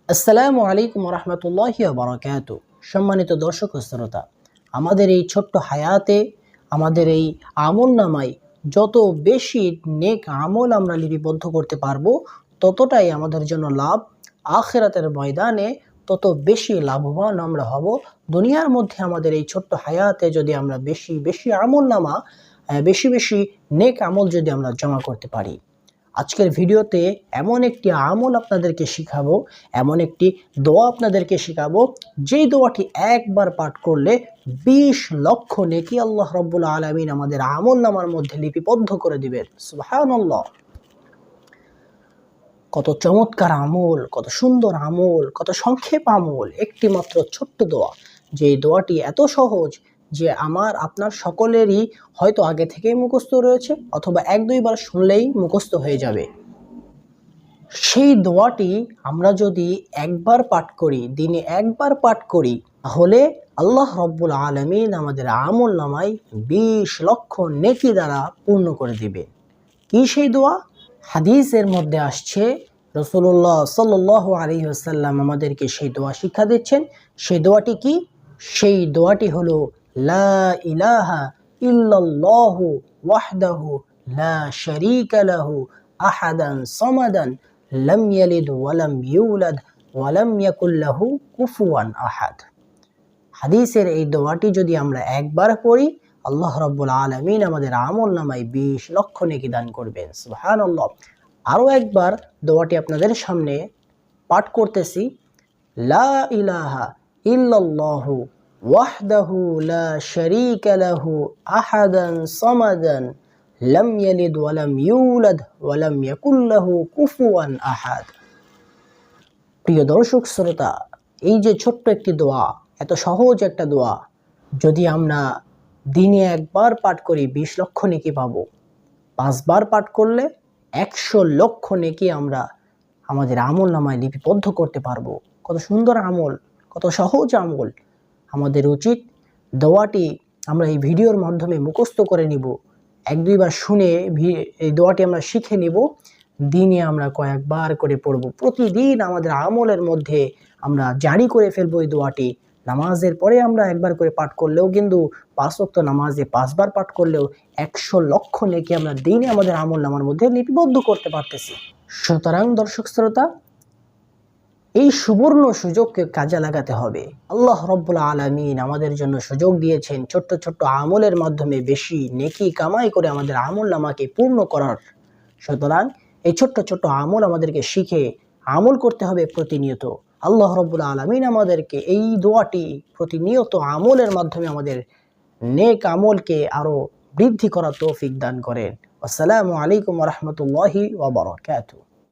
আসসালামু আলাইকুম রহমতুল্লাহি ওয়া বারাকাতুহু। সম্মানিত দর্শক ও শ্রোতা, আমাদের এই ছোট্ট হায়াতে আমাদের এই আমল নামায় যত বেশি নেক আমল আমরা লিপিবদ্ধ করতে পারবো, ততটাই আমাদের জন্য লাভ। আখিরাতের ময়দানে তত বেশি লাভবান আমরা হব। দুনিয়ার মধ্যে আমাদের এই ছোট্ট হায়াতে যদি আমরা বেশি বেশি আমল নামা বেশি বেশি নেক আমল যদি আমরা জমা করতে পারি, আজকের ভিডিওতে এমন একটি আমল আপনাদেরকে শিখাবো, এমন একটি দোয়া আপনাদেরকে শিখাবো, যেই দোয়াটি একবার পাঠ করলে 20 লক্ষ নেকি আল্লাহ রাব্বুল আলামিন আমাদের আমল নামার মধ্যে লিপিবদ্ধ করে দিবেন। সুবহানাল্লাহ। কত চমৎকার আমল, কত সুন্দর আমল, কত সংক্ষেপ আমল, একটি মাত্র ছোট্ট দোয়া। যে দোয়াটি এত সহজ যে আপনার সকলেরই হয়তো আগে থেকেই মুখস্থ রয়েছে, অথবা 1-2 বার শুনলেই মুখস্থ হয়ে যাবে। সেই দোয়াটি আমরা যদি একবার পাঠ করি, দিনে একবার পাঠ করি, তাহলে আল্লাহ রাব্বুল আলামিন আমাদের আমল নামায় 20 লক্ষ নেকি দ্বারা পূর্ণ করে দিবে। কি সেই দোয়া? হাদিসের মধ্যে আসছে, রাসূলুল্লাহ সাল্লাল্লাহু আলাইহি ওয়াসাল্লাম আমাদেরকে সেই দোয়া শিক্ষা দিচ্ছেন। সেই দোয়াটি কি? সেই দোয়াটি হলো লা ইলাহা ইল্লাল্লাহু ওয়াহদাহু লা শারীকা লাহু আহাদান সামাদান লাম ইয়ালিদ ওয়া লাম ইউলাদ ওয়া লাম ইয়াকুল লাহু কুফুয়ান আহাদ। হাদিসের এই দোয়াটি যদি আমরা একবার পড়ি, আল্লাহ রাব্বুল আলামিন আমাদের আমল নামায় 20 লক্ষ নেকি দান করবেন। সুবহানাল্লাহ। আরও একবার দোয়াটি আপনাদের সামনে পাঠ করতেছি। লা ইলাহা ইল্লাল্লাহু ওয়াহদাহু লা শারীকা লাহু আহাদান সামাদান লাম ইয়ালিদ ওয়া লাম ইউলাদ ওয়া লাম ইয়াকুল লাহু কুফুয়ান আহাদ। প্রিয় দর্শক শ্রোতা, এই যে ছোট্ট একটি দোয়া, এত সহজ একটা দোয়া, যদি আমরা দিনে একবার পাঠ করি 20 লক্ষ নেকি পাবো। 5 বার পাঠ করলে 100 লক্ষ নেকি আমরা আমাদের আমল নামায় লিপিবদ্ধ করতে পারবো। কত সুন্দর আমল, কত সহজ আমল। আমাদের উচিত দোয়াটি আমরা এই ভিডিওর মাধ্যমে মুখস্থ করে নিব, 1-2 বার শুনে এই দোয়াটি আমরা শিখে নিব। দিনে আমরা কয়েকবার করে পড়ব। প্রতিদিন আমাদের আমলের মধ্যে আমরা জারি করে ফেলবো এই দোয়াটি। নামাজের পরে আমরা একবার করে পাঠ করলেও, কিন্তু 5 ওয়াক্ত নামাজে 5 বার পাঠ করলেও 100 লক্ষ নেকি আমরা দিনে আমাদের আমল নামার মধ্যে লিপিবদ্ধ করতে পারতেছি। সুতরাং দর্শক শ্রোতা, এই সুবর্ণ সুযোগকে কাজে লাগাতে হবে। আল্লাহ রাব্বুল আলামিন আমাদের জন্য সুযোগ দিয়েছেন ছোট্ট ছোট্ট আমলের মাধ্যমে বেশি নেকি কামাই করে আমাদের আমল নামাকে পূর্ণ করার। সুতরাং এই ছোট্ট ছোট্ট আমল আমাদেরকে শিখে আমল করতে হবে প্রতিনিয়ত। আল্লাহ রাব্বুল আলামিন আমাদেরকে এই দোয়াটি প্রতিনিয়ত আমলের মাধ্যমে আমাদের নেক আমলকে আরো বৃদ্ধি করার তৌফিক দান করেন। আসসালামু আলাইকুম ওয়া রাহমাতুল্লাহি ওয়া বারাকাতুহু।